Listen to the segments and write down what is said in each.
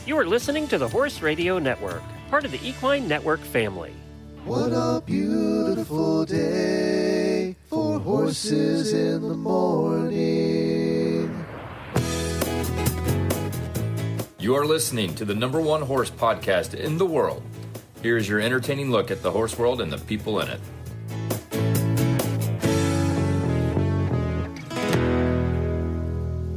You are listening to the Horse Radio Network, part of the Equine Network family. What a beautiful day for horses in the morning. You are listening to the #1 horse podcast in the world. Here's your entertaining look at the horse world and the people in it.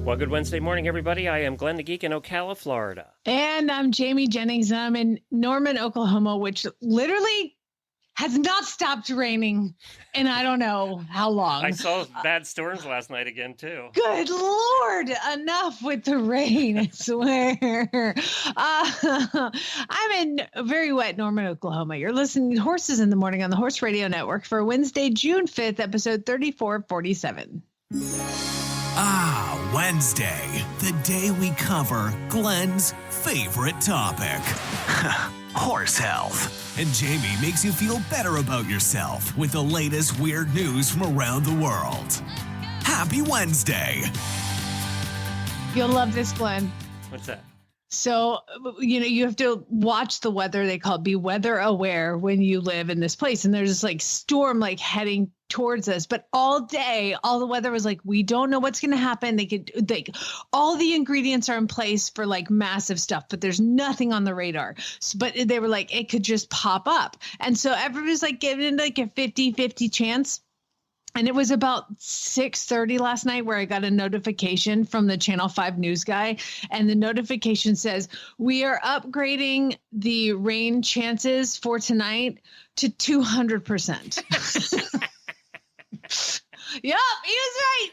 Well, good Wednesday morning, everybody. I am Glenn the Geek in Ocala, Florida. And I'm Jamie Jennings. I'm in Norman, Oklahoma, which literally has not stopped raining in I don't know how long. I saw bad storms last night again, too. Good Lord, enough with the rain, I swear. I'm in very wet Norman, Oklahoma. You're listening to Horses in the Morning on the Horse Radio Network for Wednesday, June 5th, episode 3447. Ah, Wednesday, the day we cover Glenn's favorite topic, horse health. And Jamie makes you feel better about yourself with the latest weird news from around the world. Happy Wednesday. You'll love this, Glenn. What's that? So, you have to watch the weather. They call it be weather aware when you live in this place. And there's this storm heading towards us, but all day, all the weather was we don't know what's going to happen. All the ingredients are in place for massive stuff, but there's nothing on the radar. But they were it could just pop up. And so everybody's giving it a 50-50 chance. And it was about 6:30 last night where I got a notification from the Channel 5 news guy. And the notification says, we are upgrading the rain chances for tonight to 200%. Yep, he was right.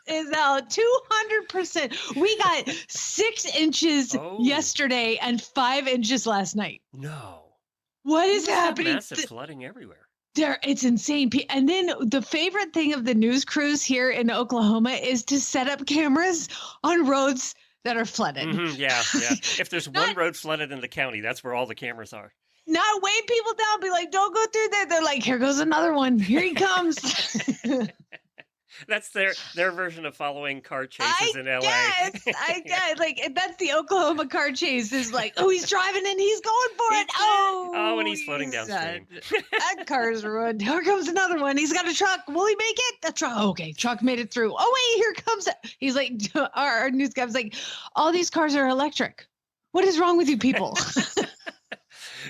It's now 200%. We got 6 inches yesterday and 5 inches last night. No. What is happening? Massive flooding everywhere. It's insane. And then the favorite thing of the news crews here in Oklahoma is to set up cameras on roads that are flooded. Mm-hmm, yeah. If there's one road flooded in the county, that's where all the cameras are. Not weigh people down, be don't go through there. They're here goes another one. Here he comes. That's their version of following car chases in LA. I guess. That's the Oklahoma car chase is he's driving and he's going for it. And he's floating downstream. That car's ruined. Here comes another one. He's got a truck. Will he make it? The truck. Okay. Truck made it through. Oh, wait, here comes it. He's our news guy's all these cars are electric. What is wrong with you people?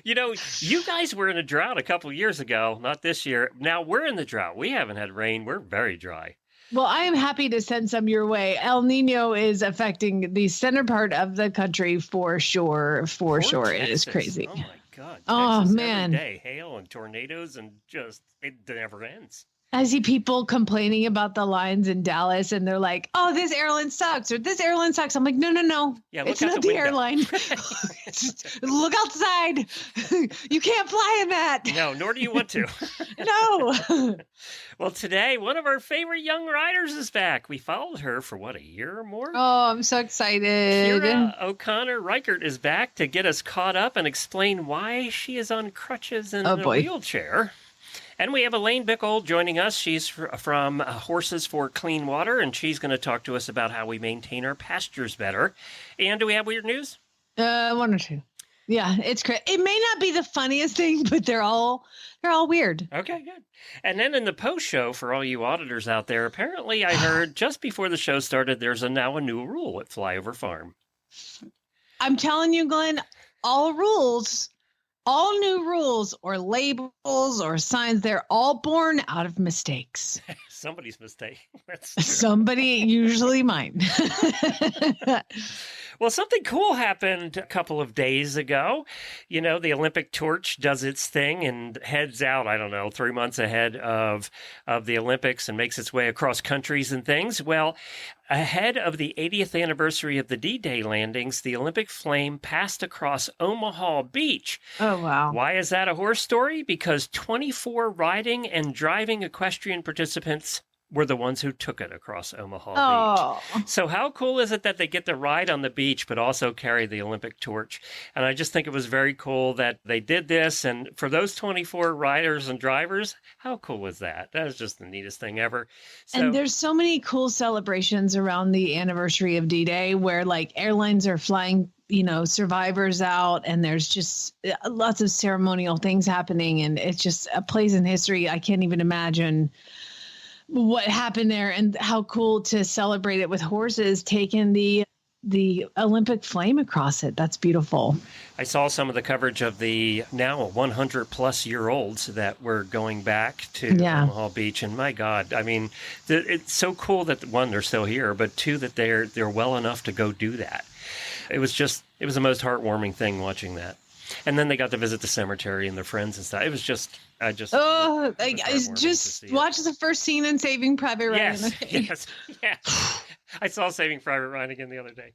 You guys were in a drought a couple of years ago, not this year. Now we're in the drought. We haven't had rain. We're very dry. Well, I am happy to send some your way. El Nino is affecting the center part of the country for sure. For sure. Texas. It is crazy. Oh, my God. Oh, Texas man. Every day, hail and tornadoes and it never ends. I see people complaining about the lines in Dallas, and they're this airline sucks, or this airline sucks. I'm no. Yeah, it's not the airline. Look outside. You can't fly in that. No, nor do you want to. No. Well, today, one of our favorite young riders is back. We followed her for, a year or more? Oh, I'm so excited. Keira O'Connor-Reichert is back to get us caught up and explain why she is on crutches and in a wheelchair. And we have Alayne Blickle joining us. She's from Horses for Clean Water, and she's going to talk to us about how we maintain our pastures better. And do we have weird news? One or two. Yeah, it's crazy. It may not be the funniest thing, but they're all weird. Okay, good. And then in the post show, for all you auditors out there, apparently I heard just before the show started, there's now a new rule at Flyover Farm. I'm telling you, Glenn, all new rules or labels or signs, they're all born out of mistakes. Somebody's mistake. Somebody, usually mine. Well, something cool happened a couple of days ago. The Olympic torch does its thing and heads out, 3 months ahead of the Olympics and makes its way across countries and things. Well, ahead of the 80th anniversary of the D-Day landings, the Olympic flame passed across Omaha Beach. Oh, wow. Why is that a horse story? Because 24 riding and driving equestrian participants were the ones who took it across Omaha Oh, Beach. So how cool is it that they get to ride on the beach, but also carry the Olympic torch? And I just think it was very cool that they did this. And for those 24 riders and drivers, how cool was that? That was just the neatest thing ever. So, and there's so many cool celebrations around the anniversary of D-Day where like airlines are flying, survivors out, and there's just lots of ceremonial things happening. And it's just a place in history. I can't even imagine what happened there, and how cool to celebrate it with horses taking the Olympic flame across it. That's beautiful. I saw some of the coverage of the now 100-plus-year-olds that were going back to Omaha Beach, and my God, I mean, it's so cool that, one, they're still here, but two, that they're well enough to go do that. It was the most heartwarming thing watching that. And then they got to visit the cemetery and their friends and stuff. It was just, I just watch the first scene in Saving Private Ryan. Yes. I saw Saving Private Ryan again the other day.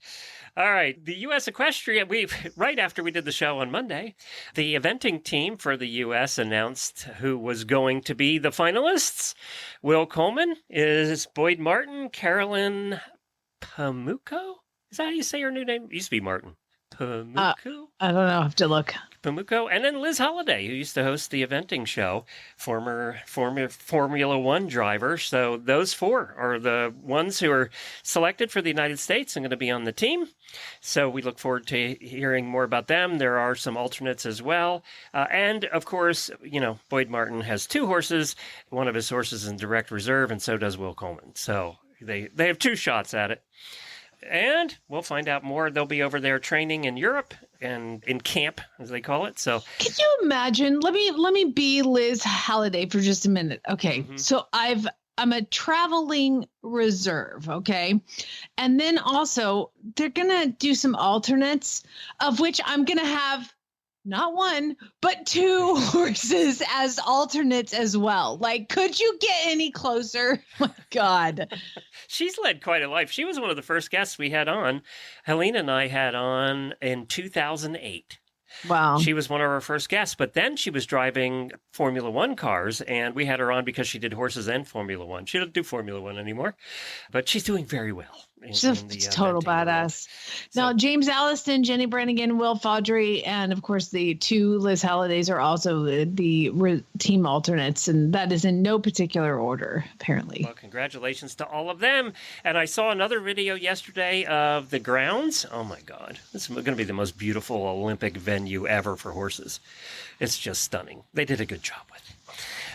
All right. The U.S. Equestrian, right after we did the show on Monday, the eventing team for the U.S. announced who was going to be the finalists. Will Coleman is Boyd Martin, Carolyn Pamuco. Is that how you say her new name? It used to be Martin. Pamuco? I don't know. I have to look. Pamuco. And then Liz Holliday, who used to host the eventing show, former Formula One driver. So those four are the ones who are selected for the United States and going to be on the team. So we look forward to hearing more about them. There are some alternates as well. And, of course, Boyd Martin has two horses. One of his horses is in direct reserve, and so does Will Coleman. So they have two shots at it. And we'll find out more. They'll be over there training in Europe and in camp, as they call it. So, can you imagine? Let me be Liz Halliday for just a minute. Okay, So I'm a traveling reserve. Okay, and then also they're gonna do some alternates, of which I'm gonna have not one, but two horses as alternates as well. Like, could you get any closer? My God. She's led quite a life. She was one of the first guests we had on. Helene and I had on in 2008. Wow. She was one of our first guests, but then she was driving Formula One cars, and we had her on because she did horses and Formula One. She doesn't do Formula One anymore, but she's doing very well. She's a total badass. Now, James Alliston, Jenny Brannigan, Will Faudree, and of course the two Liz Hallidays are also the team alternates, and that is in no particular order, apparently. Well, congratulations to all of them. And I saw another video yesterday of the grounds. Oh my God, this is going to be the most beautiful Olympic venue ever for horses. It's just stunning. They did a good job with it.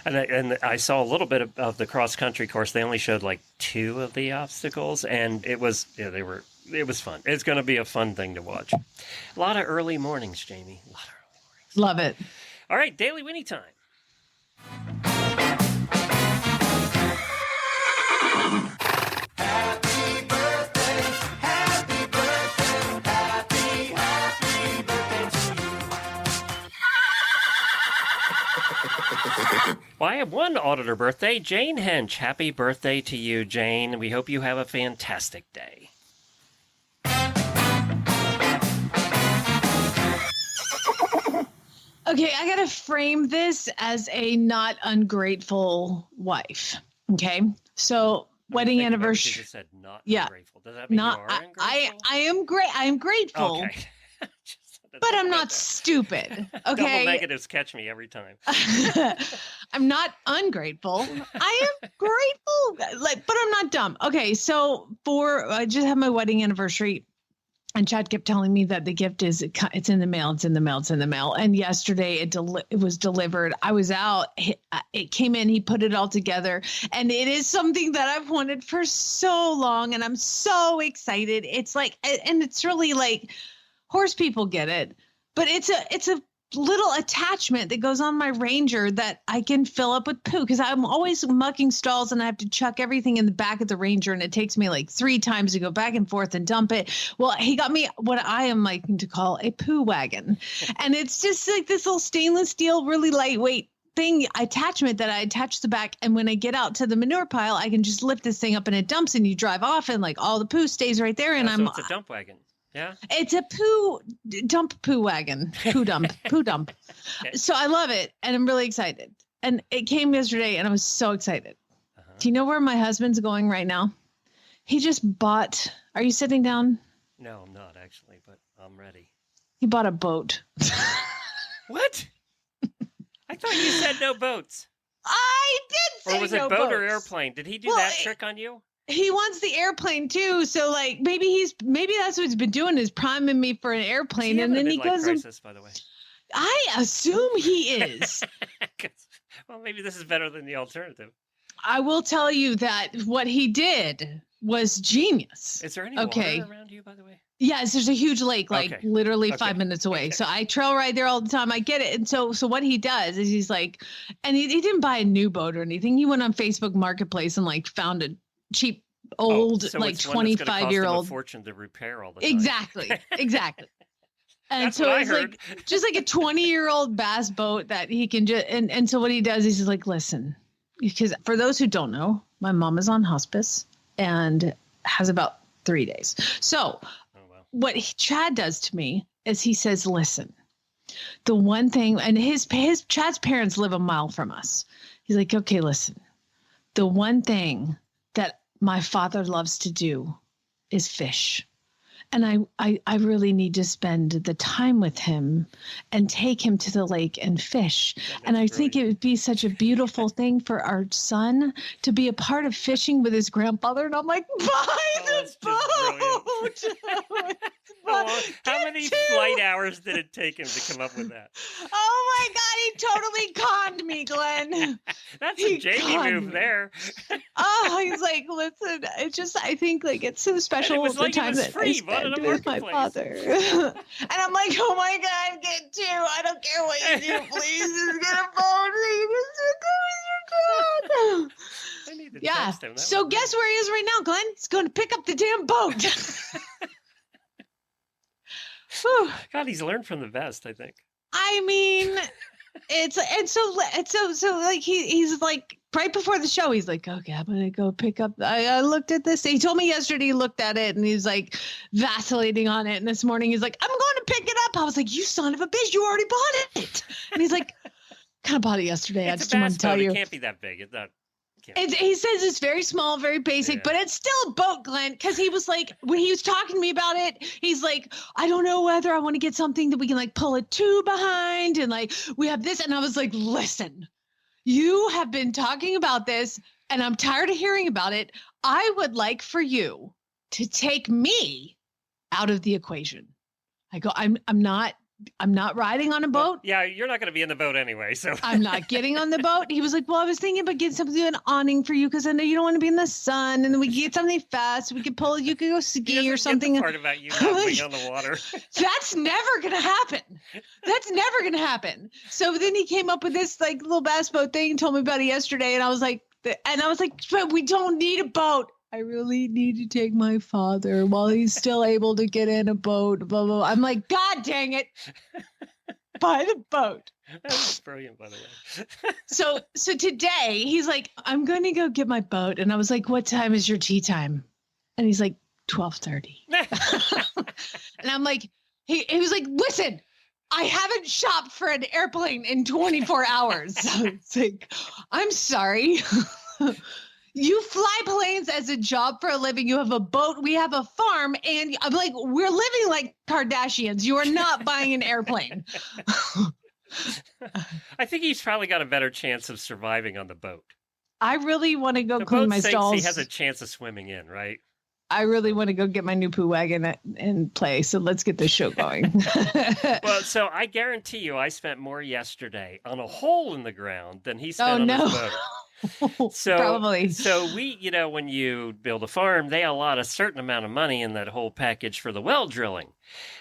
And I saw a little bit of the cross country course. They only showed like two of the obstacles, and it was it was fun. It's going to be a fun thing to watch. A lot of early mornings, Jamie. A lot of early mornings. Love it. All right, Daily Whinnie time. Well, I have one auditor birthday, Jane Hench. Happy birthday to you, Jane. We hope you have a fantastic day. Okay, I got to frame this as a not ungrateful wife. Okay, so wedding anniversary. You just said not ungrateful. Does that mean you are ungrateful? I am grateful. Okay. But I'm not stupid. Okay. Double negatives catch me every time. I'm not ungrateful. I am grateful, but I'm not dumb. Okay, so I just had my wedding anniversary, and Chad kept telling me that the gift it's in the mail. It's in the mail. It's in the mail. And yesterday it was delivered. I was out. It came in. He put it all together, and it is something that I've wanted for so long, and I'm so excited. It's like, and it's really like. Horse people get it, but it's a little attachment that goes on my Ranger that I can fill up with poo, because I'm always mucking stalls and I have to chuck everything in the back of the Ranger, and it takes me like 3 times to go back and forth and dump it. Well, he got me what I am liking to call a poo wagon, and it's just like this little stainless steel, really lightweight attachment that I attach the back, and when I get out to the manure pile, I can just lift this thing up and it dumps, and you drive off, and like all the poo stays right there, and so it's a dump wagon. Yeah, it's a poo wagon, poo dump. Okay. So I love it, and I'm really excited. And it came yesterday, and I was so excited. Uh-huh. Do you know where my husband's going right now? He just bought. Are you sitting down? No, I'm not actually, but I'm ready. He bought a boat. What? I thought you said no boats. I did say Or was it no boat or boats. airplane? Did he do that trick on you? He wants the airplane too. So like maybe that's what he's been doing is priming me for an airplane, and then he goes. Crisis, by the way. I assume he is. Well, maybe this is better than the alternative. I will tell you that what he did was genius. Is there any water around you, by the way? Yes, there's a huge lake, literally Okay. 5 minutes away. So I trail ride there all the time. I get it. And so what he does is he's like, and he didn't buy a new boat or anything. He went on Facebook Marketplace and like found a cheap old so like it's one that's gonna cost him 25-year-old a fortune to repair all the time. Exactly. And That's so what I it's heard. like just like a 20-year-old bass boat that he can just and so what he does is he's like, listen, because for those who don't know, my mom is on hospice and has about 3 days. So what Chad does to me is he says, listen, the one thing, and his Chad's parents live a mile from us. He's like, okay, listen, the one thing that my father loves to do is fish. And I really need to spend the time with him and take him to the lake and fish. And I think it would be such a beautiful thing for our son to be a part of fishing with his grandfather. And I'm like, buy the boat. How many flight hours did it take him to come up with that? Oh my God, he totally conned me, Glenn. That's a Jamie move there. Oh, he's like, listen, I think like it's so special the like time that I spend with my father. And I'm like, oh my God, get two. I don't care what you do, please. Just get a phone. I need to Yeah. text him. So guess where he is right now, Glenn? He's going to pick up the damn boat. God, he's learned from the best, I think. I mean, it's so like he's like right before the show, he's like, okay, I'm gonna go pick up. I looked at this. He told me yesterday he looked at it and he's like vacillating on it. And this morning he's like, I'm going to pick it up. I was like, you son of a bitch, you already bought it. And he's like, kind of bought it yesterday. I just didn't want to tell you. It can't be that big. It's not. He says it's very small, very basic, but it's still a boat, Glenn, because he was like, when he was talking to me about it, he's like, I don't know whether I want to get something that we can like pull a tube behind and like we have this. And I was like, listen, you have been talking about this and I'm tired of hearing about it. I would like for you to take me out of the equation. I go, I'm not riding on a boat. Yeah, you're not going to be in the boat anyway, so. I'm not getting on the boat. He was like, well, I was thinking about getting something, an awning for you because I know you don't want to be in the sun. And then we could get something fast. We could pull, you could go ski or something. Get the part about you not being on the water. That's never going to happen. That's never going to happen. So then he came up with this like little bass boat thing and told me about it yesterday. And I was like, but we don't need a boat. I really need to take my father while he's still able to get in a boat. Blah, blah, blah. I'm like, God dang it. Buy the boat. That was brilliant, by the way. So today he's like, I'm going to go get my boat. And I was like, what time is your tea time? And he's like, 12:30. And I'm like, he was like, listen, I haven't shopped for an airplane in 24 hours. So it's like, I'm sorry. You fly planes as a job for a living. You have a boat. We have a farm. And I'm like, we're living like Kardashians. You are not buying an airplane. I think he's probably got a better chance of surviving on the boat. I really want to go The clean boat my sinks, stalls. he has a chance of swimming in, right? I really want to go get my new poo wagon and play. So let's get this show going. Well, so I guarantee you I spent more yesterday on a hole in the ground than he spent on his boat. So Probably. So we, when you build a farm, they allot a certain amount of money in that whole package for the well drilling.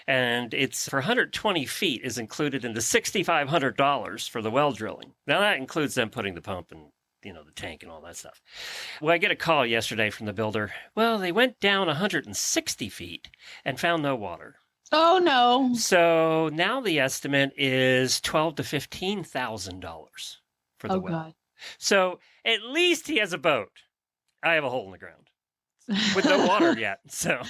And it's for 120 feet is included in the $6,500 for the well drilling. Now that includes them putting the pump and, the tank and all that stuff. Well, I get a call yesterday from the builder. Well, they went down 160 feet and found no water. Oh, no. So now the estimate is $12,000 to $15,000 for the well. God. So at least he has a boat. I have a hole in the ground with no water yet. So,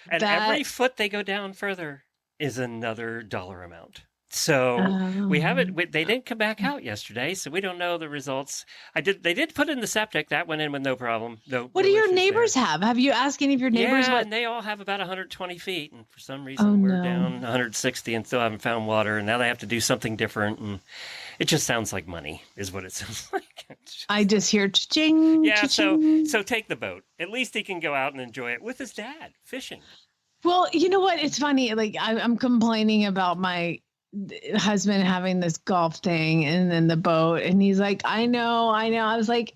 and every foot they go down further is another dollar amount. So we haven't. Um, They didn't come back out yesterday, so we don't know the results. They did put it in the septic. That went in with no problem. What No do your issues neighbors there. have? Have you asked any of your neighbors Yeah, what? and they all have about 120 feet, and for some Oh reason we're no. down 160 and still haven't found water. And now they have to do something different, and it just sounds like money, is what it sounds like. I just hear cha-ching, Yeah, cha-ching. so take the boat. At least he can go out and enjoy it with his dad fishing. Well, you know what? It's funny. Like I'm complaining about my husband having this golf thing and then the boat, and he's like, I know. I was like,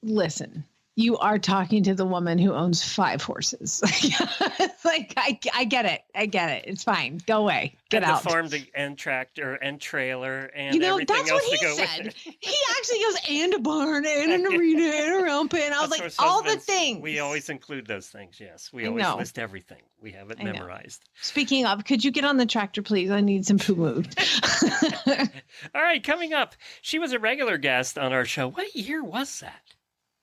listen, you are talking to the woman who owns 5 horses. It's like, I get it. It's fine. Go away. Get and out. the farm and tractor and trailer and You know, everything that's else what to he go with said. it. He actually goes, and a barn, and an arena, and a round pen. I was That's like, our all the husbands. things. We always include those things, yes. We I always know. list everything. We have it I know. memorized. Speaking of, could you get on the tractor, please? I need some poo moved. All right, coming up, she was a regular guest on our show. What year was that?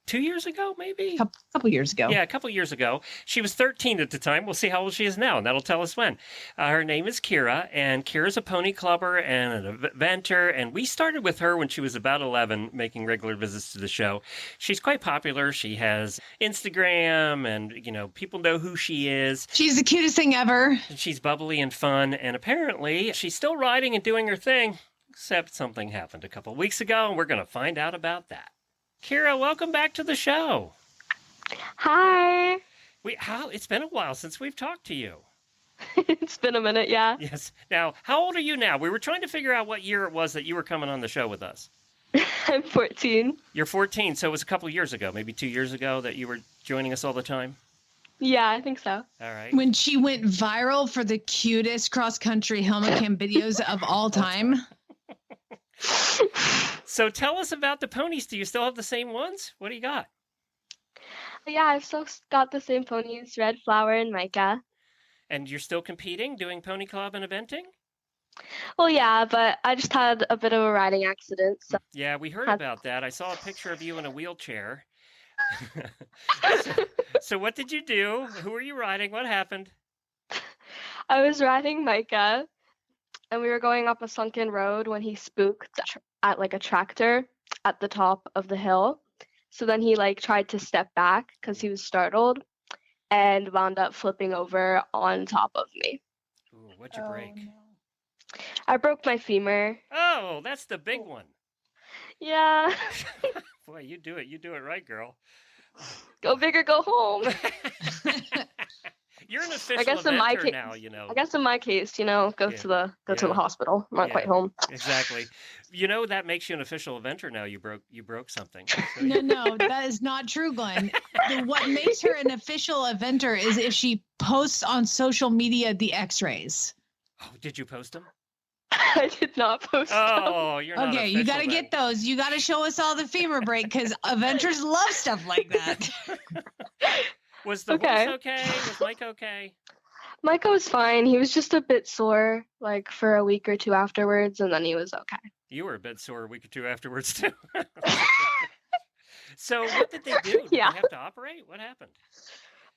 2 years ago, maybe? Couple years ago. Yeah, a couple years ago. She was 13 at the time. We'll see how old she is now, and that'll tell us when. Her name is Keira, and Keira's a pony clubber and an eventer, and we started with her when she was about 11, making regular visits to the show. She's quite popular. She has Instagram, and, people know who she is. She's the cutest thing ever. And she's bubbly and fun, and apparently she's still riding and doing her thing, except something happened a couple weeks ago, and we're going to find out about that. Keira, welcome back to the show. Hi. It's been a while since we've talked to you. It's been a minute, yeah. Yes. Now, how old are you now? We were trying to figure out what year it was that you were coming on the show with us. I'm 14. You're 14, so it was a couple years ago, maybe 2 years ago, that you were joining us all the time? Yeah, I think so. All right. When she went viral for the cutest cross-country helmet cam videos of all time. So tell us about the ponies. Do you still have the same ones? What do you got? Yeah, I've still got the same ponies, Red Flower and Micah. And you're still competing, doing pony club and eventing? Well, yeah, but I just had a bit of a riding accident. So Yeah, we heard about that. I saw a picture of you in a wheelchair. So what did you do? Who were you riding? What happened? I was riding Micah, and we were going up a sunken road when he spooked at like a tractor at the top of the hill. So then he tried to step back because he was startled and wound up flipping over on top of me. Ooh, what'd you break? I broke my femur. Oh, that's the big one. Yeah. Boy, you do it. You do it right, girl. Go big or go home. You're an official guess in my eventer case- now, I guess in my case, go Yeah. to the Yeah. hospital. I'm not Yeah. quite home. Exactly. That makes you an official eventer now. You broke something. So No, that is not true, Glenn. What makes her an official eventer is if she posts on social media the x-rays. Oh, did you post them? I did not post them. Oh, you're not Okay, you official got to then. get those. You got to show us all the femur break because eventers love stuff like that. Was the Okay. horse okay? Was Mike okay? Micah was fine. He was just a bit sore, for a week or two afterwards, and then he was okay. You were a bit sore a week or two afterwards, too. So what did they do? Did Yeah. they have to operate? What happened?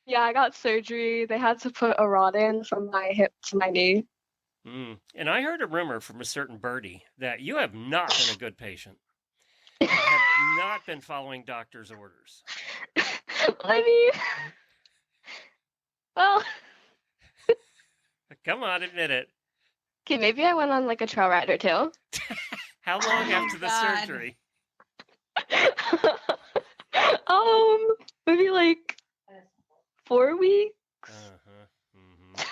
Yeah, I got surgery. They had to put a rod in from my hip to my knee. And I heard a rumor from a certain birdie that you have not been a good patient. You have not been following doctor's orders. I mean, well, Come on, admit it. okay, maybe I went on a trail ride or two. How long after the God. surgery? Maybe 4 weeks. Uh-huh.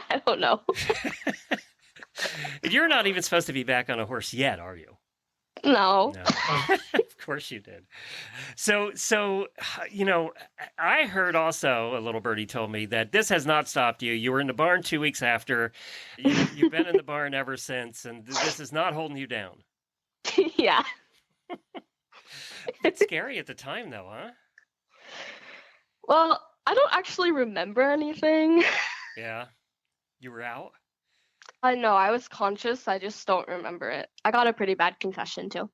I don't know. You're not even supposed to be back on a horse yet, are you? No. No. Of course you did. So, I heard also, a little birdie told me that this has not stopped you. You were in the barn 2 weeks after. You've been in the barn ever since, and this is not holding you down. Yeah. It's scary at the time, though, huh? Well, I don't actually remember anything. Yeah. You were out? I know I was conscious. I just don't remember it. I got a pretty bad concussion too.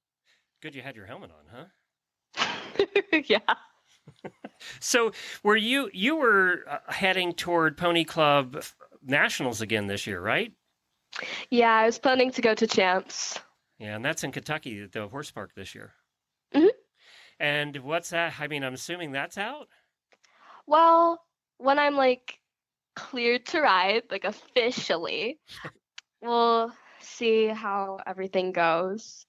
Good you had your helmet on, huh? Yeah. So were you were heading toward Pony Club Nationals again this year, right? Yeah, I was planning to go to Champs. Yeah, and that's in Kentucky at the horse park this year. Mhm. And what's that? I mean, I'm assuming that's out? Well, when I'm like cleared to ride, like officially, we'll see how everything goes.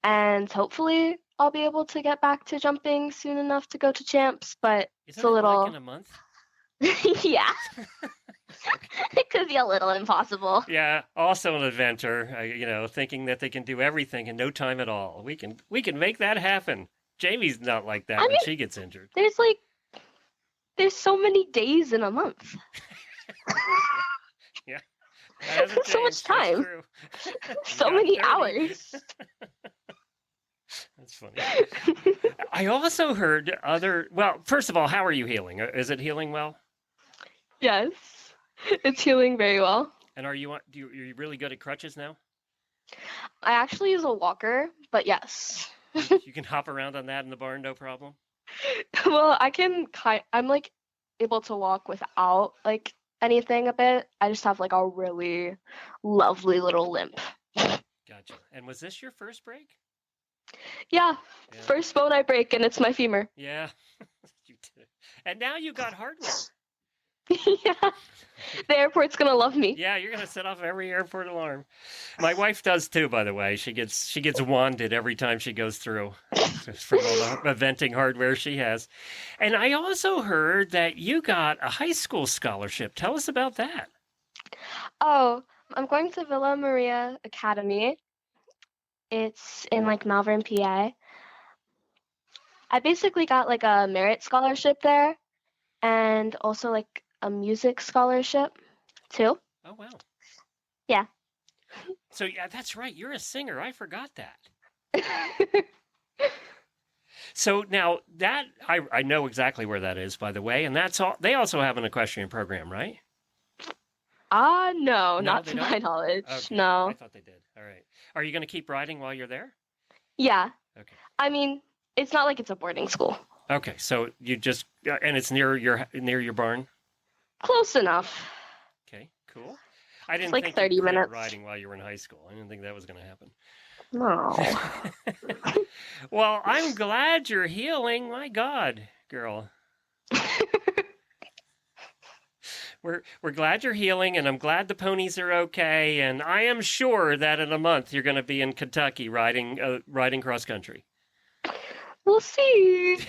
And hopefully I'll be able to get back to jumping soon enough to go to Champs, but Isn't it's a it little like in a month? yeah. It could be a little impossible. Yeah, also an adventure, thinking that they can do everything in no time at all. We can make that happen. Jamie's not like that when mean, she gets injured. There's so many days in a month. Yeah. That hasn't So much changed. That's time. true. So Not many 30. hours. That's funny. I also heard well, first of all, how are you healing? Is it healing well? Yes. It's healing very well. And are you really good at crutches now? I actually use a walker, but yes. You can hop around on that in the barn, no problem. Well, I'm like able to walk without like anything a bit. I just have like a really lovely little limp. Gotcha. And was this your first break? Yeah. Yeah. First bone I break and it's my femur. Yeah. You did. And now you got hardware. Yeah. The airport's gonna love me. Yeah, you're gonna set off every airport alarm. My wife does too, by the way. She gets wanded every time she goes through from all the eventing hardware she has. And I also heard that you got a high school scholarship. Tell us about that. Oh, I'm going to Villa Maria Academy. It's in like Malvern, PA. I basically got like a merit scholarship there and also like a music scholarship too. Oh, wow. Yeah. So, yeah, that's right. You're a singer. I forgot that. So now that I know exactly where that is, by the way, and that's all. They also have an equestrian program, right? No, No, not they to don't? my knowledge. Okay. No. I thought they did. All right. Are you going to keep riding while you're there? Yeah. Okay. I mean, it's not like it's a boarding school. Okay. So you just and it's near your barn. Close enough. Okay. Cool. I didn't like think 30 you quit minutes. riding while you were in high school. I didn't think that was going to happen. No. Well, I'm glad you're healing. My God, girl. We're glad you're healing, and I'm glad the ponies are okay. And I am sure that in a month you're going to be in Kentucky riding cross country. We'll see.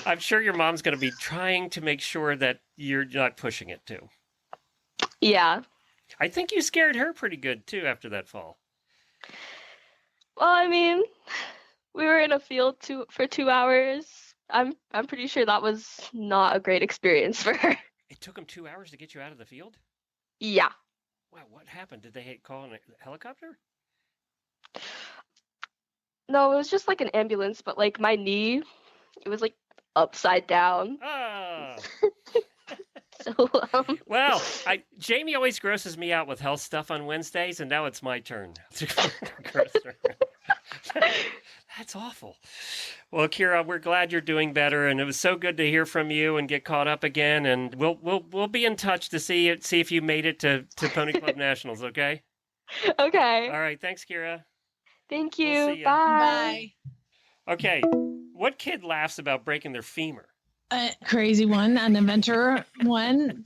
I'm sure your mom's going to be trying to make sure that you're not pushing it too. Yeah. I think you scared her pretty good too after that fall. Well, I mean, we were in a field for 2 hours. I'm pretty sure that was not a great experience for her. It took them 2 hours to get you out of the field? Yeah. Wow, what happened? Did they call a helicopter? No, it was just like an ambulance, but like my knee, it was like upside down. Ah. So, Well, Jamie always grosses me out with health stuff on Wednesdays, and now it's my turn to gross her. That's awful. Well, Keira, we're glad you're doing better, and it was so good to hear from you and get caught up again. And we'll be in touch to see if you made it to Pony Club Nationals. Okay. okay. All right. Thanks, Keira. Thank We'll you. see ya. Bye. Okay. What kid laughs about breaking their femur? A crazy one, an inventor one.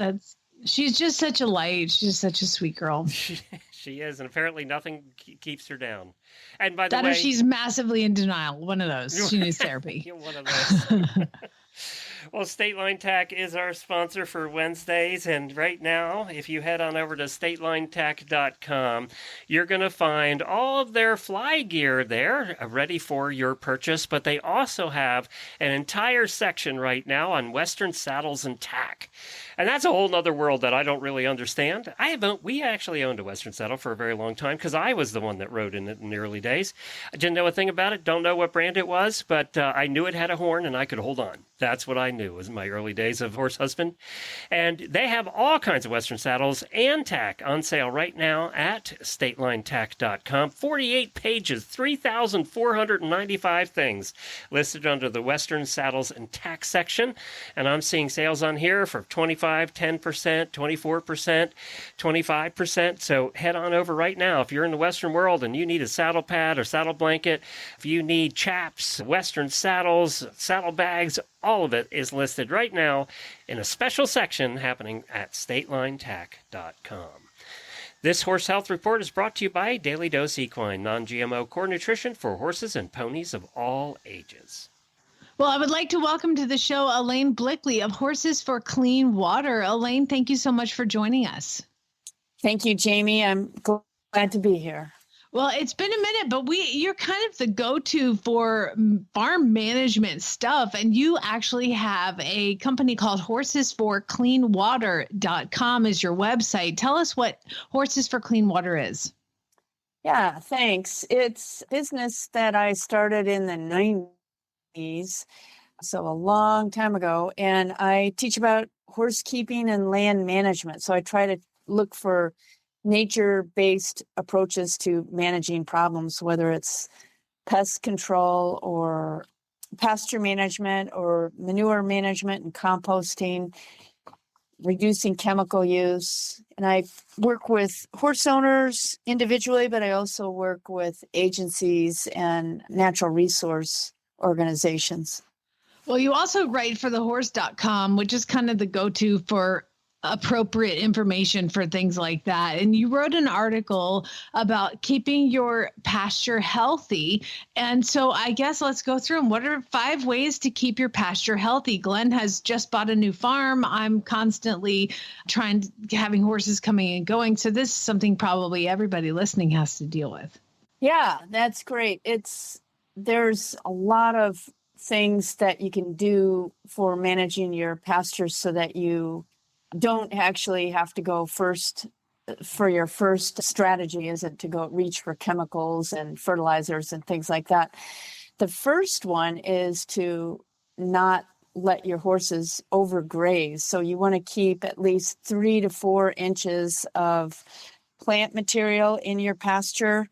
She's just such a light. She's such a sweet girl. She is, and apparently nothing keeps her down. And by the That way, or she's massively in denial. One of those. She needs therapy. You're one of those. Well, State Line Tack is our sponsor for Wednesdays, and right now, if you head on over to statelinetack.com, you're going to find all of their fly gear there ready for your purchase, but they also have an entire section right now on Western saddles and tack. And that's a whole nother world that I don't really understand. We actually owned a Western saddle for a very long time because I was the one that rode in it in the early days. I didn't know a thing about it, don't know what brand it was, but I knew it had a horn and I could hold on. That's what I knew was my early days of horse husband. And they have all kinds of Western saddles and tack on sale right now at statelinetack.com. 48 pages, 3,495 things listed under the Western saddles and tack section. And I'm seeing sales on here for 25, 10%, 24%, 25%. So head on over right now. If you're in the Western world and you need a saddle pad or saddle blanket, if you need chaps, Western saddles, saddlebags, all of it is listed right now in a special section happening at statelinetack.com. This Horse Health Report is brought to you by Daily Dose Equine, non-GMO core nutrition for horses and ponies of all ages. Well, I would like to welcome to the show Alayne Blickle of Horses for Clean Water. Alayne, thank you so much for joining us. Thank you, Jamie. I'm glad to be here. Well, it's been a minute, but you're kind of the go-to for farm management stuff. And you actually have a company called horsesforcleanwater.com is your website. Tell us what Horses for Clean Water is. Yeah, thanks. It's a business that I started in the 90s, so a long time ago. And I teach about horse keeping and land management. So I try to look for nature-based approaches to managing problems, whether it's pest control or pasture management or manure management and composting, reducing chemical use. And I work with horse owners individually, but I also work with agencies and natural resource organizations. Well, you also write for thehorse.com, which is kind of the go-to for appropriate information for things like that. And you wrote an article about keeping your pasture healthy. And so I guess let's go through them. What are 5 ways to keep your pasture healthy? Glenn has just bought a new farm. I'm constantly having horses coming and going. So this is something probably everybody listening has to deal with. Yeah, that's great. There's a lot of things that you can do for managing your pastures so that you don't actually have to go first. For your first strategy isn't to go reach for chemicals and fertilizers and things like that. The first one is to not let your horses overgraze. So you want to keep at least 3 to 4 inches of plant material in your pasture.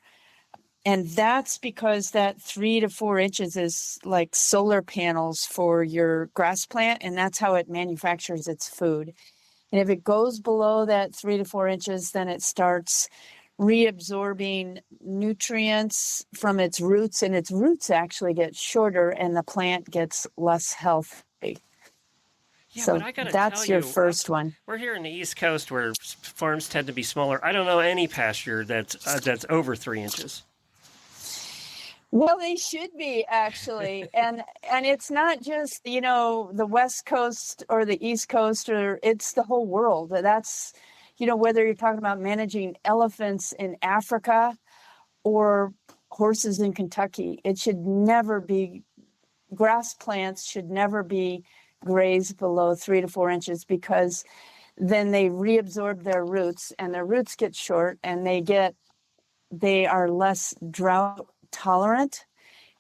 And that's because that 3 to 4 inches is like solar panels for your grass plant, and that's how it manufactures its food. And if it goes below that 3 to 4 inches, then it starts reabsorbing nutrients from its roots, and its roots actually get shorter and the plant gets less healthy. Yeah, so but I gotta that's tell your you, first one. We're here in the East Coast where farms tend to be smaller. I don't know any pasture that's over 3 inches. Well, they should be actually, and it's not just the West Coast or the East Coast, or it's the whole world. That's whether you're talking about managing elephants in Africa or horses in Kentucky, grass plants should never be grazed below 3 to 4 inches, because then they reabsorb their roots and their roots get short and they are less drought tolerant,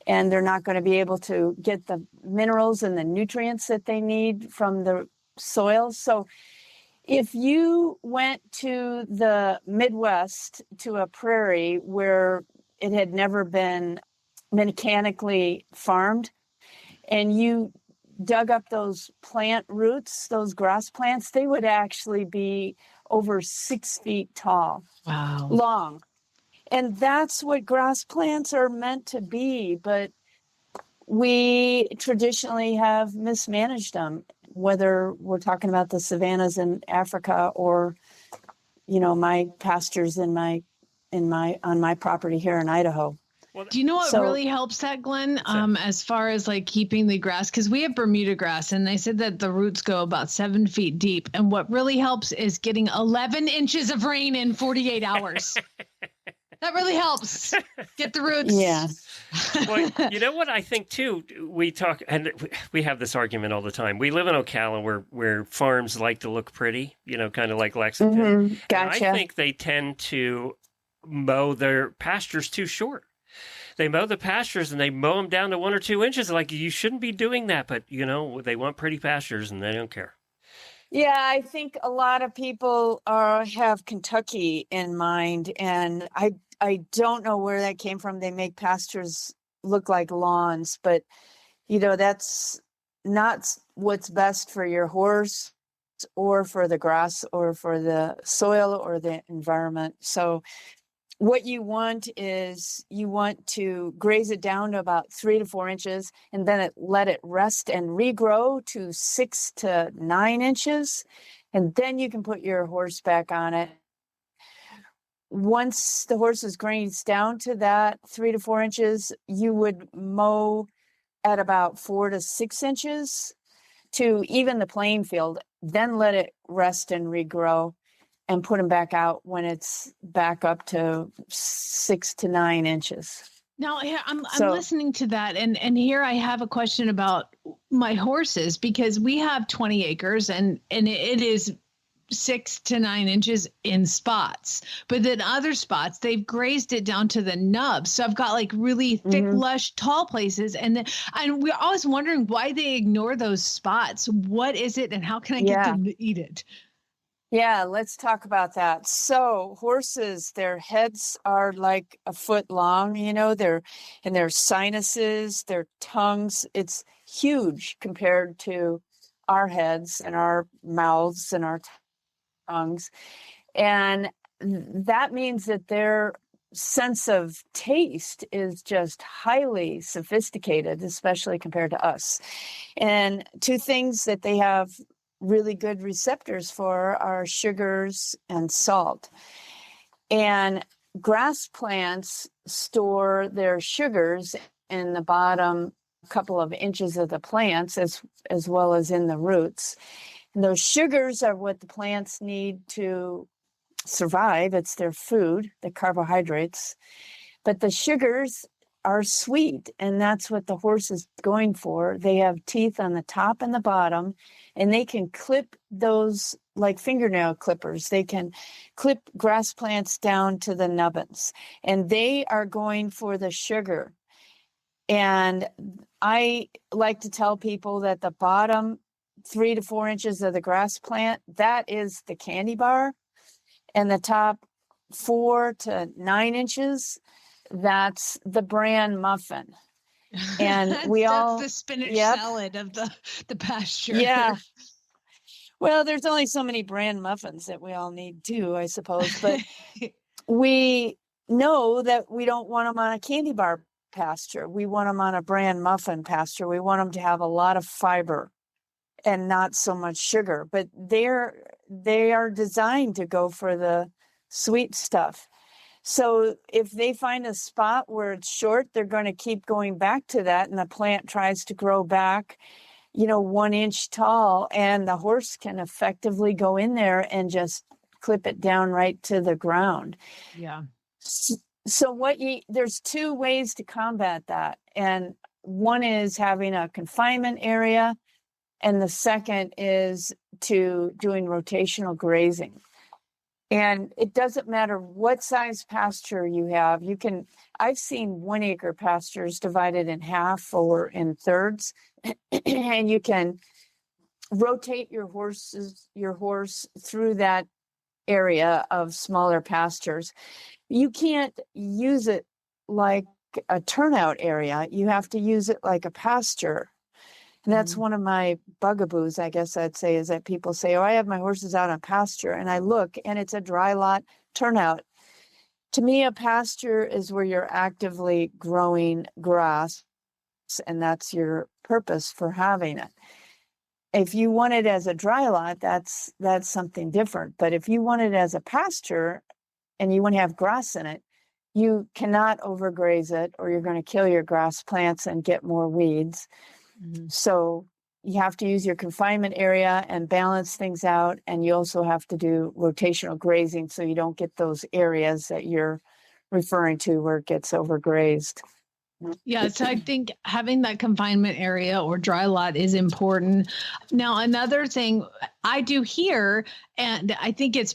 and they're not going to be able to get the minerals and the nutrients that they need from the soil. So if you went to the Midwest, to a prairie where it had never been mechanically farmed, and you dug up those plant roots, those grass plants, they would actually be over 6 feet tall. Wow. Long. And that's what grass plants are meant to be, but we traditionally have mismanaged them, whether we're talking about the savannas in Africa or, my pastures on my property here in Idaho. Do you know what really helps that, Glenn, as far as like keeping the grass? Because we have Bermuda grass, and they said that the roots go about 7 feet deep. And what really helps is getting 11 inches of rain in 48 hours. That really helps get the roots. Yeah. Well, you know what I think too? We talk, and we have this argument all the time. We live in Ocala where farms like to look pretty, kind of like Lexington. Mm-hmm. Gotcha. And I think they tend to mow their pastures too short. they mow the pastures and they mow them down to 1 or 2 inches. Like, you shouldn't be doing that, but they want pretty pastures and they don't care. Yeah, I think a lot of people have Kentucky in mind, and I don't know where that came from. They make pastures look like lawns, but that's not what's best for your horse or for the grass or for the soil or the environment. So what you want is you want to graze it down to about 3 to 4 inches, and then let it rest and regrow to 6 to 9 inches. And then you can put your horse back on it. Once the horse is grazed down to that 3 to 4 inches, you would mow at about 4 to 6 inches to even the playing field, then let it rest and regrow, and put them back out when it's back up to 6 to 9 inches. Now, I'm listening to that, and here I have a question about my horses, because we have 20 acres, and it is 6 to 9 inches in spots, but then other spots they've grazed it down to the nub. So I've got like really thick, lush, tall places, and we're always wondering why they ignore those spots. What is it, and how can I get them to eat it? Yeah, let's talk about that. So horses, their heads are like a foot long, their sinuses, their tongues, it's huge compared to our heads and our mouths and our tongues. And that means that their sense of taste is just highly sophisticated, especially compared to us. And two things that they have really good receptors for are sugars and salt. And grass plants store their sugars in the bottom couple of inches of the plants as well as in the roots. And those sugars are what the plants need to survive. It's their food, the carbohydrates. But the sugars are sweet, and that's what the horse is going for. They have teeth on the top and the bottom, and they can clip those like fingernail clippers. They can clip grass plants down to the nubbins, and they are going for the sugar. And I like to tell people that the bottom 3 to 4 inches of the grass plant, that is the candy bar, and the top 4 to 9 inches, that's the bran muffin. And that's the spinach salad of the pasture. Yeah. Well, there's only so many bran muffins that we all need too, I suppose. But we know that we don't want them on a candy bar pasture. We want them on a bran muffin pasture. We want them to have a lot of fiber and not so much sugar. But they are designed to go for the sweet stuff. So if they find a spot where it's short, they're going to keep going back to that, and the plant tries to grow back, 1 inch tall, and the horse can effectively go in there and just clip it down right to the ground. Yeah. So there's 2 ways to combat that. And one is having a confinement area, and the second is to doing rotational grazing. And it doesn't matter what size pasture you have. I've seen 1 acre pastures divided in half or in thirds, and you can rotate your horse through that area of smaller pastures. You can't use it like a turnout area. You have to use it like a pasture. And that's one of my bugaboos, I guess I'd say, is that people say, I have my horses out on pasture, and I look and it's a dry lot turnout. To me, a pasture is where you're actively growing grass, and that's your purpose for having it. If you want it as a dry lot, that's something different. But if you want it as a pasture and you want to have grass in it, you cannot overgraze it, or you're going to kill your grass plants and get more weeds. So you have to use your confinement area and balance things out. And you also have to do rotational grazing so you don't get those areas that you're referring to where it gets overgrazed. Yeah, so I think having that confinement area or dry lot is important. Now, another thing I do here, and I think it's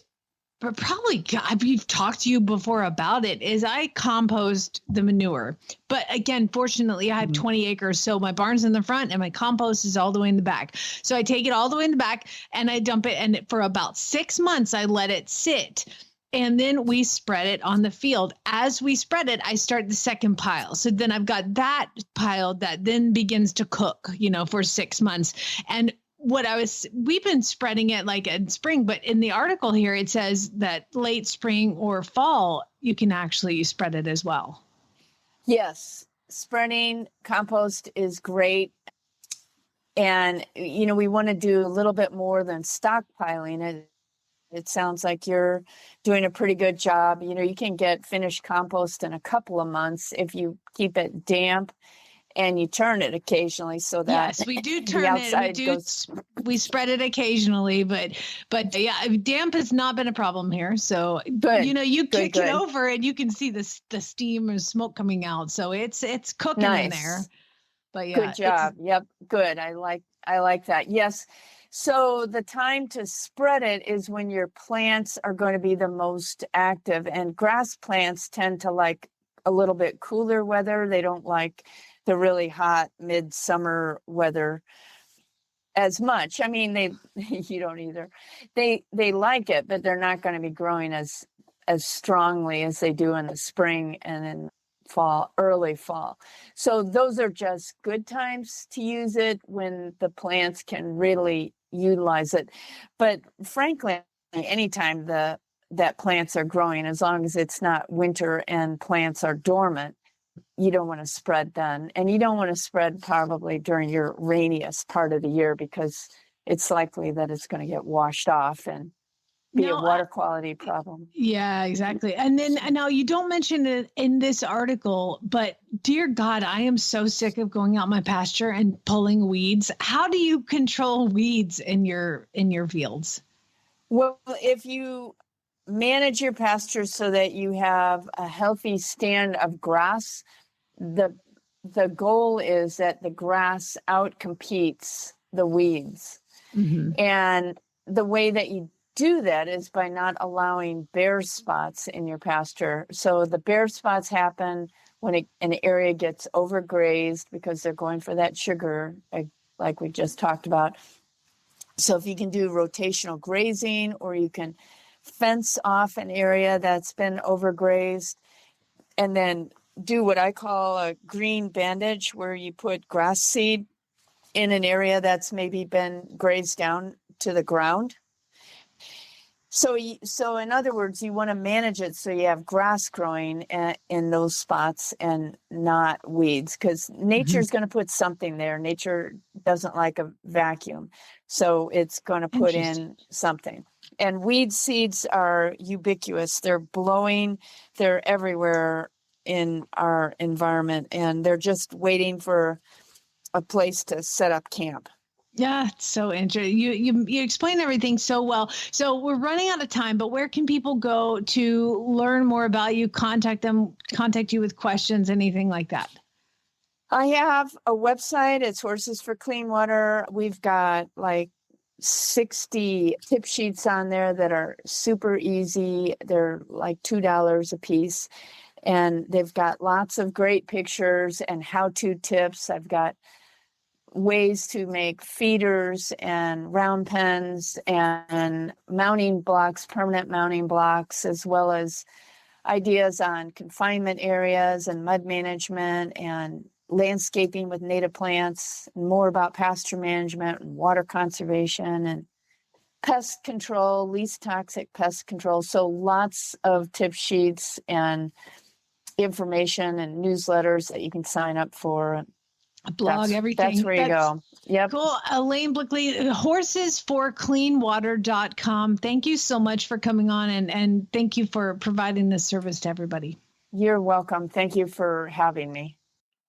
but probably we've talked to you before about it, is I compost the manure. But again, fortunately, I have 20 acres. So my barn's in the front and my compost is all the way in the back. So I take it all the way in the back and I dump it. And for about 6 months, I let it sit. And then we spread it on the field. As we spread it, I start the second pile. So then I've got that pile that then begins to cook, for 6 months. And we've been spreading it like in spring, but in the article here, it says that late spring or fall, you can actually spread it as well. Yes. Spreading compost is great. And, we want to do a little bit more than stockpiling. It sounds like you're doing a pretty good job. You can get finished compost in a couple of months if you keep it damp and you turn it occasionally so that yes, we do turn it. We spread it occasionally, but yeah, damp has not been a problem here. So good. You kick it over and you can see the steam or smoke coming out. So it's cooking in there. But yeah, good job. Yep, good. I like that. Yes. So the time to spread it is when your plants are going to be the most active, and grass plants tend to like a little bit cooler weather. They don't like the really hot midsummer weather as much. I mean, you don't either. They like it, but they're not going to be growing as strongly as they do in the spring and in fall, early fall. So those are just good times to use it when the plants can really utilize it. But frankly, anytime that plants are growing, as long as it's not winter and plants are dormant, you don't want to spread then. And you don't want to spread probably during your rainiest part of the year, because it's likely that it's going to get washed off and be a water quality problem. Yeah, exactly. And then now you don't mention it in this article, but dear God, I am so sick of going out my pasture and pulling weeds. How do you control weeds in your fields? Well, if you manage your pasture so that you have a healthy stand of grass, the goal is that the grass outcompetes the weeds. Mm-hmm. And the way that you do that is by not allowing bare spots in your pasture. So the bare spots happen when an area gets overgrazed because they're going for that sugar, like we just talked about. So if you can do rotational grazing, or you can fence off an area that's been overgrazed, and then do what I call a green bandage, where you put grass seed in an area that's maybe been grazed down to the ground. So in other words, you want to manage it so you have grass growing in those spots and not weeds, because nature's going to put something there. Nature doesn't like a vacuum, so it's going to put in something. And weed seeds are ubiquitous. They're blowing. They're everywhere in our environment, and they're just waiting for a place to set up camp. Yeah, it's so interesting. You explain everything so well. So we're running out of time, but where can people go to learn more about you, contact you with questions, anything like that? I have a website. It's Horses for Clean Water. We've got like 60 tip sheets on there that are super easy. They're like $2 a piece. And they've got lots of great pictures and how-to tips. I've got ways to make feeders and round pens and mounting blocks, permanent mounting blocks, as well as ideas on confinement areas and mud management and landscaping with native plants, and more about pasture management and water conservation and pest control, least toxic pest control. So lots of tip sheets and information and newsletters that you can sign up for. A blog, everything. That's where you go. Yep. Cool. Alayne Blickle, horsesforcleanwater.com. Thank you so much for coming on, and thank you for providing this service to everybody. You're welcome. Thank you for having me.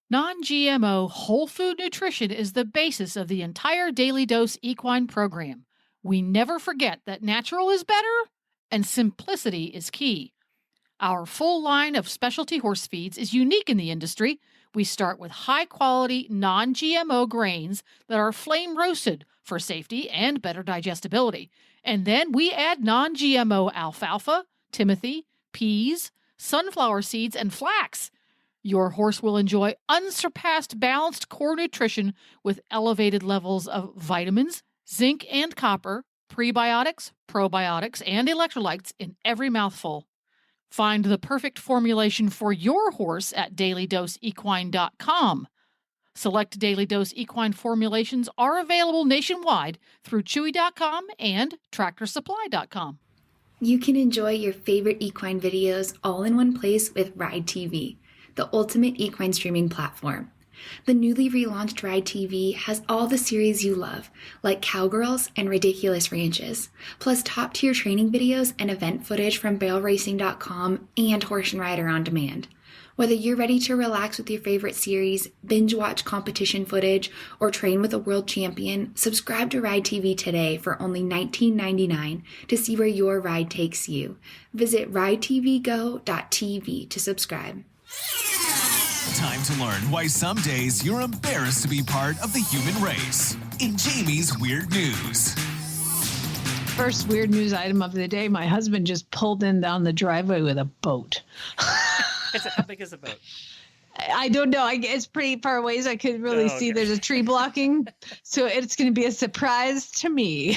Non-GMO whole food nutrition is the basis of the entire Daily Dose Equine program. We never forget that natural is better and simplicity is key. Our full line of specialty horse feeds is unique in the industry, We start with high-quality, non-GMO grains that are flame-roasted for safety and better digestibility. And then we add non-GMO alfalfa, timothy, peas, sunflower seeds, and flax. Your horse will enjoy unsurpassed balanced core nutrition with elevated levels of vitamins, zinc and copper, prebiotics, probiotics, and electrolytes in every mouthful. Find the perfect formulation for your horse at dailydoseequine.com. Select Daily Dose Equine formulations are available nationwide through Chewy.com and TractorSupply.com. You can enjoy your favorite equine videos all in one place with Ride TV, the ultimate equine streaming platform. The newly relaunched Ride TV has all the series you love, like Cowgirls and Ridiculous Ranches, plus top-tier training videos and event footage from BailRacing.com and Horse and Rider on Demand. Whether you're ready to relax with your favorite series, binge watch competition footage, or train with a world champion, subscribe to Ride TV today for only $19.99 to see where your ride takes you. Visit ridetvgo.tv to subscribe. Time to learn why some days you're embarrassed to be part of the human race. In Jamie's Weird News. First weird news item of the day. My husband just pulled in down the driveway with a boat. How big is the boat? I don't know. It's pretty far away, so I could really see there's a tree blocking. So it's going to be a surprise to me.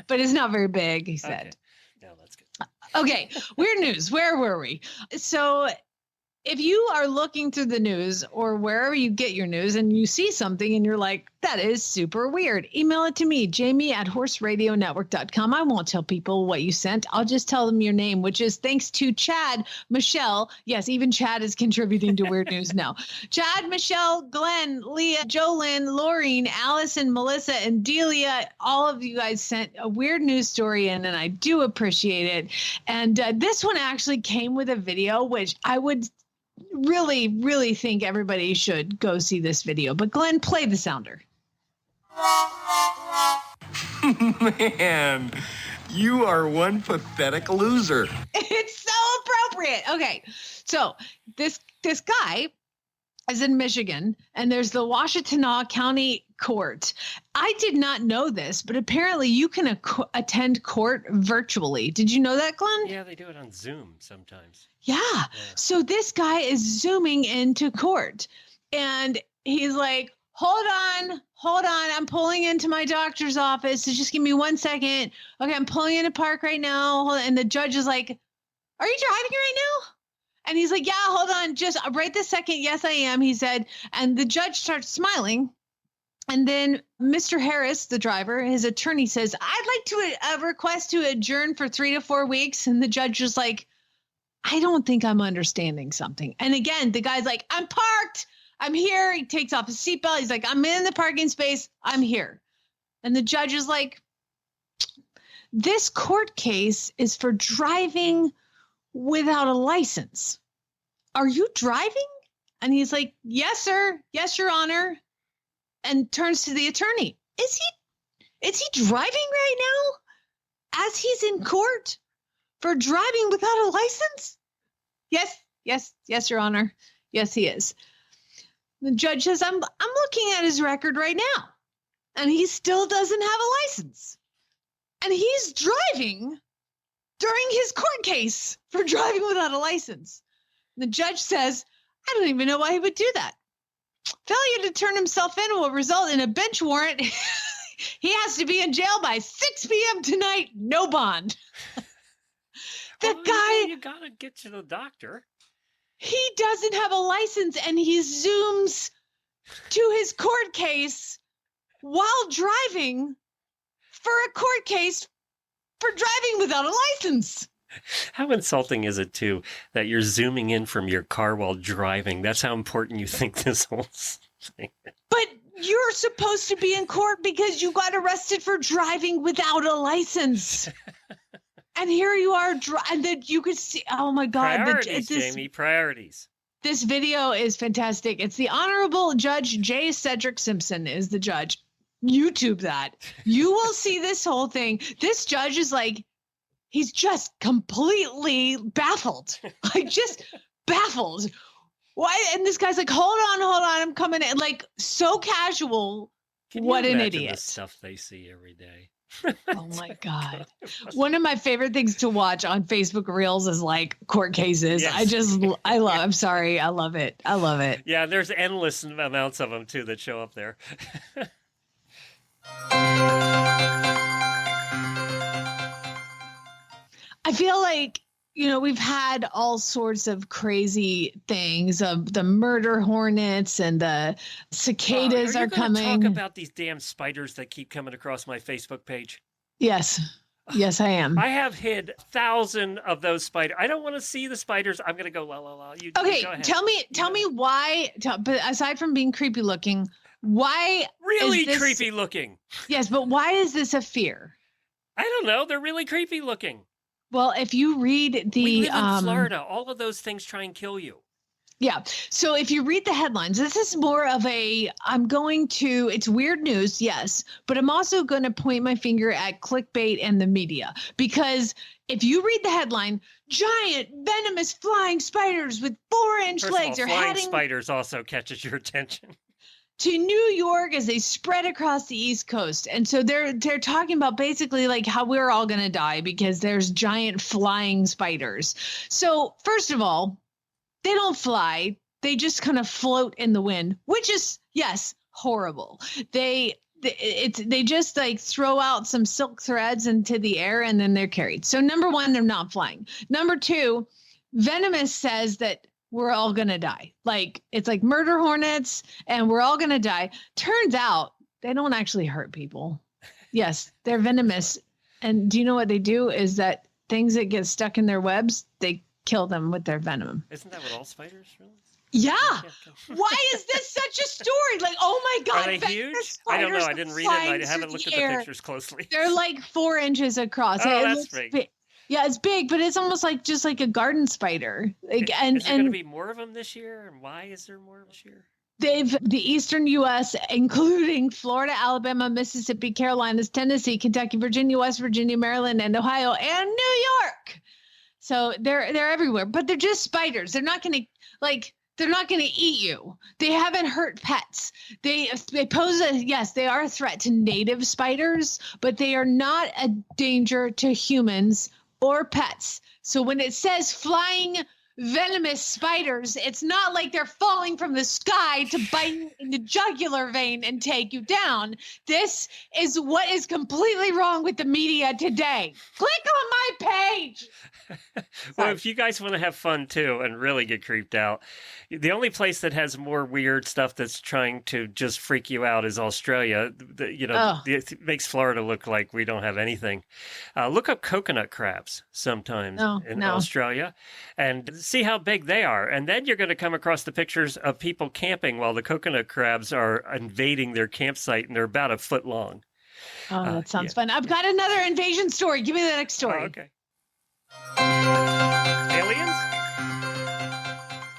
But it's not very big, he said. Okay. No, that's good. Okay, weird news. Where were we? So if you are looking through the news or wherever you get your news and you see something and you're like, that is super weird, email it to me, jamie@horseradionetwork.com. I won't tell people what you sent. I'll just tell them your name, which is thanks to Chad, Michelle. Yes, even Chad is contributing to weird news now. Chad, Michelle, Glenn, Leah, Jolynn, Laureen, Allison, Melissa, and Delia. All of you guys sent a weird news story in, and I do appreciate it. And this one actually came with a video, which I would really, really think everybody should go see this video. But Glenn, play the sounder. Man, you are one pathetic loser. It's so appropriate. Okay, so this guy is in Michigan, and there's the Washtenaw County Court. I did not know this, but apparently you can attend court virtually. Did you know that, Glenn? Yeah, they do it on Zoom sometimes. Yeah. So this guy is zooming into court, and he's like, hold on. I'm pulling into my doctor's office. So just give me 1 second. Okay, I'm pulling in a park right now. And the judge is like, are you driving right now? And he's like, yeah, hold on. Just right this second. Yes, I am, he said. And the judge starts smiling. And then Mr. Harris, the driver, his attorney says, I'd like to request to adjourn for 3 to 4 weeks. And the judge is like, I don't think I'm understanding something. And again, the guy's like, I'm parked. I'm here. He takes off his seatbelt. He's like, I'm in the parking space. I'm here. And the judge is like, this court case is for driving without a license. Are you driving? And he's like, yes, sir. Yes, Your Honor. And turns to the attorney. Is he driving right now as he's in court for driving without a license? Yes, Your Honor. Yes, he is. The judge says, I'm looking at his record right now, and he still doesn't have a license. And he's driving during his court case for driving without a license. And the judge says, I don't even know why he would do that. Failure to turn himself in will result in a bench warrant. He has to be in jail by 6 p.m. tonight, no bond. You gotta get to the doctor. He doesn't have a license, and he zooms to his court case while driving for a court case for driving without a license. How insulting is it, too, that you're zooming in from your car while driving? That's how important you think this whole thing is. But you're supposed to be in court because you got arrested for driving without a license. And here you are, and then you could see, oh my God. Priorities, Jamie, priorities. This video is fantastic. It's the Honorable Judge J. Cedric Simpson is the judge. YouTube that. You will see this whole thing. This judge is like, he's just completely baffled. Like, just baffled. Why? And this guy's like, hold on, I'm coming in. Like, so casual. Can you What an imagine idiot. the stuff they see every day? Oh my God. One of my favorite things to watch on Facebook Reels is like court cases. Yes. I'm sorry. I love it. Yeah, there's endless amounts of them too that show up there. I feel like, we've had all sorts of crazy things of the murder hornets and the cicadas are are you gonna coming. talk about these damn spiders that keep coming across my Facebook page? Yes, I am. I have hid 1,000 of those spiders. I don't want to see the spiders. I'm going to go la la la. You Okay, go ahead. tell me why, but aside from being creepy looking, why Really is this, creepy looking. Yes, but why is this a fear? I don't know. They're really creepy looking. Well, if you read the We live in Florida. All of those things try and kill you. Yeah. So if you read the headlines, this is more of it's weird news, yes, but I'm also going to point my finger at clickbait and the media, because if you read the headline, giant venomous flying spiders with 4-inch First legs of all, are flying heading spiders also catches your attention. to New York as they spread across the East Coast. And so they're talking about basically like how we're all going to die because there's giant flying spiders. So first of all, they don't fly. They just kind of float in the wind, which is, yes, horrible. They just like throw out some silk threads into the air and then they're carried. So number one, they're not flying. Number two, venomous says that we're all going to die. Like, it's like murder hornets and we're all going to die. Turns out they don't actually hurt people. Yes, they're venomous. And do you know what they do is that things that get stuck in their webs, they kill them with their venom. Isn't that what all spiders really? Yeah. Why is this such a story? Like, oh my God. Are they huge? I don't know. I didn't read it. And I haven't looked at the pictures closely. They're like 4 inches across. Oh, that's big. Yeah, it's big, but it's almost like just like a garden spider. Like, is there going to be more of them this year? And why is there more this year? The eastern U.S., including Florida, Alabama, Mississippi, Carolinas, Tennessee, Kentucky, Virginia, West Virginia, Maryland, and Ohio, and New York. So they're everywhere, but they're just spiders. They're not going to eat you. They haven't hurt pets. They pose they are a threat to native spiders, but they are not a danger to humans or pets. So when it says flying venomous spiders, it's not like they're falling from the sky to bite you in the jugular vein and take you down. This is what is completely wrong with the media today. Click on my page. Well, if you guys want to have fun too and really get creeped out, the only place that has more weird stuff that's trying to just freak you out is Australia. It makes Florida look like we don't have anything. Look up coconut crabs sometimes in Australia and see how big they are. And then you're going to come across the pictures of people camping while the coconut crabs are invading their campsite, and they're about a foot long. Oh, that sounds fun. I've got another invasion story. Give me the next story. Oh, okay. Aliens?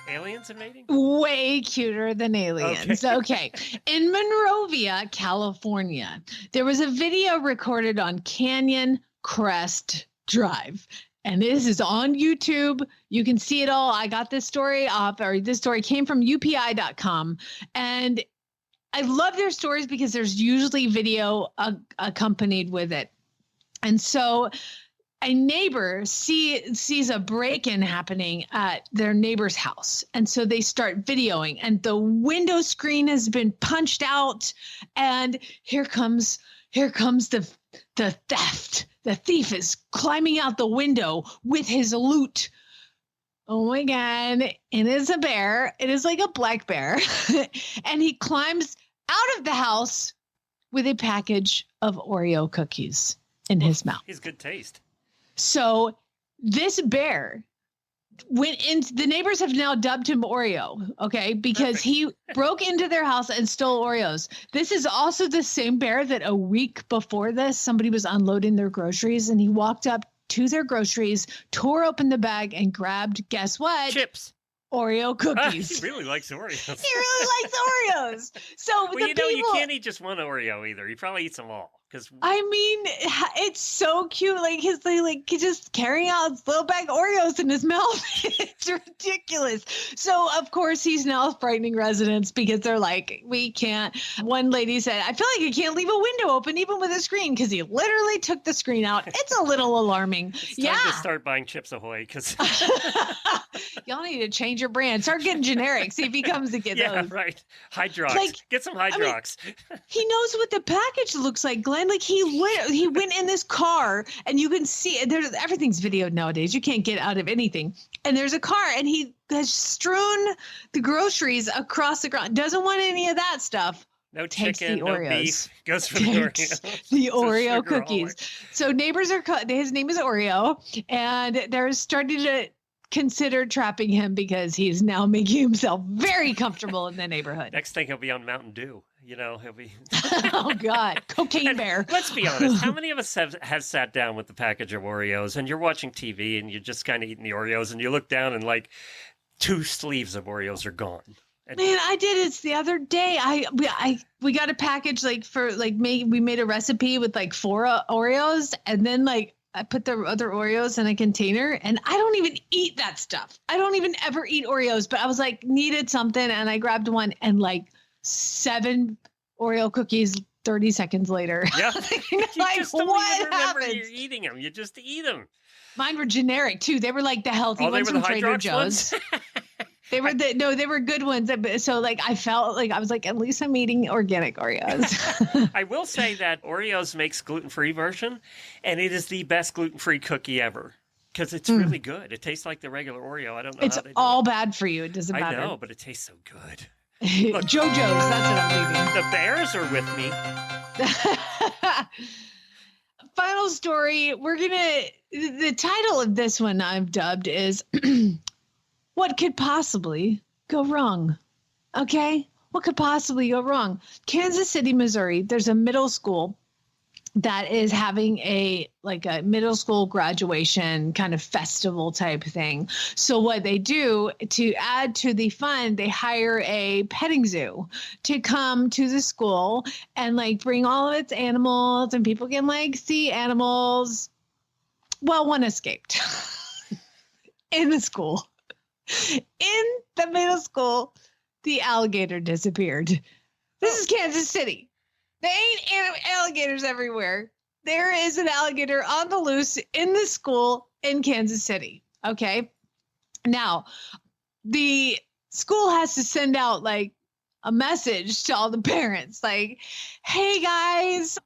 Aliens invading? Way cuter than aliens. Okay. In Monrovia, California, there was a video recorded on Canyon Crest Drive. And this is on YouTube. You can see it all. I got this story this story came from UPI.com. And I love their stories because there's usually video accompanied with it. And so a neighbor sees a break-in happening at their neighbor's house. And so they start videoing, and the window screen has been punched out. And here comes the theft. The thief is climbing out the window with his loot. Oh my God. It is a bear. It is like a black bear. And he climbs out of the house with a package of Oreo cookies in his mouth. He's good taste. So this bear went into, the neighbors have now dubbed him Oreo, okay, because he broke into their house and stole Oreos. This is also the same bear that a week before this, somebody was unloading their groceries and he walked up to their groceries, tore open the bag and grabbed, guess what? Chips. Oreo cookies. He really likes Oreos. He really likes Oreos. So well, you can't eat just one Oreo either. He probably eats them all. Because I mean, it's so cute. Like he's just carrying out his little bag of Oreos in his mouth. It's ridiculous. So of course he's now frightening residents because they're like, we can't. One lady said, I feel like you can't leave a window open even with a screen because he literally took the screen out. It's a little alarming. it's time to start buying Chips Ahoy because y'all need to change your brand. Start getting generic. See if he comes to get those. Right. Hydrox. Get some Hydrox. He knows what the package looks like, Glenn. Like he went in this car, and you can see everything's videoed nowadays. You can't get out of anything. And there's a car, and he has strewn the groceries across the ground. Doesn't want any of that stuff. No Takes chicken, the no Oreos. beef. Goes for the Oreos. The It's Oreo sugar cookies. So neighbors his name is Oreo, and they're starting to consider trapping him because he's now making himself very comfortable in the neighborhood. Next thing, he'll be on Mountain Dew. He'll be. Oh God, cocaine bear. Let's be honest. How many of us have sat down with the package of Oreos and you're watching TV and you're just kind of eating the Oreos and you look down and like 2 sleeves of Oreos are gone. And Man, I did it the other day. We got a package we made a recipe with like 4 Oreos, and then like I put the other Oreos in a container, and I don't even eat that stuff. I don't even ever eat Oreos, but I was like needed something, and I grabbed one, and like 7 Oreo cookies 30 seconds later. Yeah. You like, just don't what even remember happens? you're eating them. You just eat them. Mine were generic too. They were like the healthy Oh, they ones were from the Trader Hydrox Joe's. ones? They were good ones. So like I felt like I was like, at least I'm eating organic Oreos. I will say that Oreos makes gluten-free version, and it is the best gluten-free cookie ever because it's really good. It tastes like the regular Oreo. I don't know It's how they do all it. bad for you. It doesn't I matter. know, but it tastes so good. JoJo's, that's what I'm leaving. The bears are with me. Final story. The title of this one I've dubbed is What Could Possibly Go Wrong? Okay. What could possibly go wrong? Kansas City, Missouri, there's a middle school that is having a middle school graduation kind of festival type thing. So what they do to add to the fun, they hire a petting zoo to come to the school and like bring all of its animals, and people can like see animals. Well, one escaped in the school. In the middle school, the alligator disappeared. This is Kansas City. There ain't alligators everywhere. There is an alligator on the loose in the school in Kansas City. Okay. Now, the school has to send out like a message to all the parents like, hey guys,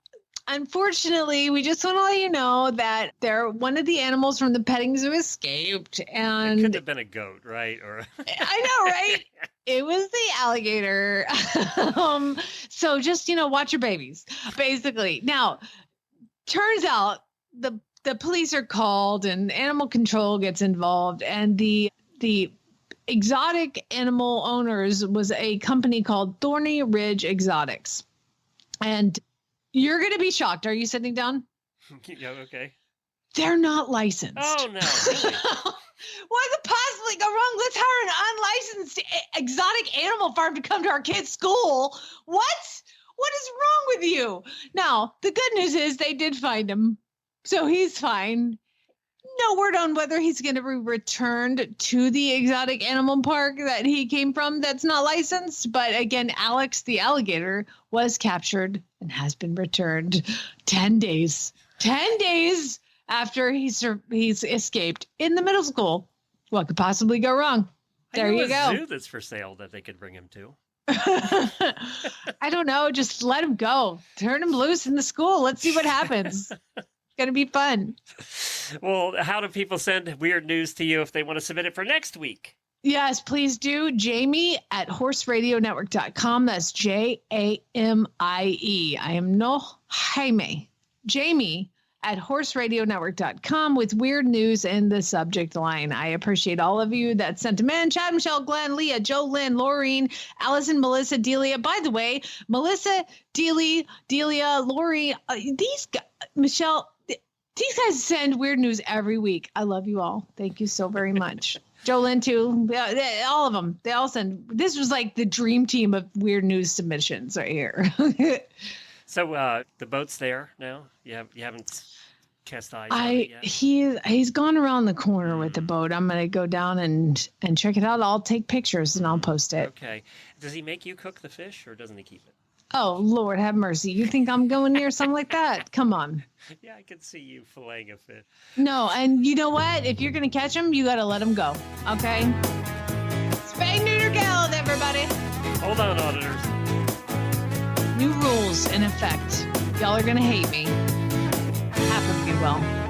unfortunately, we just want to let you know that one of the animals from the petting zoo escaped. And It could have been a goat, right? Or I know, right? It was the alligator. So just, watch your babies, basically. Now, turns out the police are called and animal control gets involved, and the exotic animal owners was a company called Thorny Ridge Exotics. And you're going to be shocked. Are you sitting down? Yeah, okay. They're not licensed. Oh, no. Really? What could possibly go wrong? Let's hire an unlicensed exotic animal farm to come to our kids' school. What? What is wrong with you? Now, the good news is they did find him, so he's fine. No word on whether he's going to be returned to the exotic animal park that he came from that's not licensed. But again, Alex the alligator was captured and has been returned 10 days. 10 days after he's escaped in the middle school. What could possibly go wrong? There you go. A zoo that's for sale that they could bring him to. I don't know. Just let him go. Turn him loose in the school. Let's see what happens. It's going to be fun. Well, how do people send weird news to you if they want to submit it for next week? Yes, please do. Jamie at horseradionetwork.com. That's Jamie. I am no Jaime. Jamie at horseradionetwork.com with weird news in the subject line. I appreciate all of you that sent them in. Chad, Michelle, Glenn, Leah, Joe, Lynn, Laureen, Allison, Melissa, Delia. By the way, Melissa, Delia, Lori, Michelle, these guys send weird news every week. I love you all. Thank you so very much. Joe, Lynn, too. All of them. They all send. This was like the dream team of weird news submissions right here. So the boat's there now? You haven't cast eyes on it yet? He's gone around the corner with the boat. I'm gonna go down and check it out. I'll take pictures and I'll post it. Okay. Does he make you cook the fish or doesn't he keep it? Oh, Lord have mercy. You think I'm going near something like that? Come on. Yeah, I can see you filleting a fish. No, and you know what? If you're going to catch him, you got to let him go. Okay? Spay neuter geld, everybody. Hold on, auditors. New rules in effect. Y'all are going to hate me. Half of you will.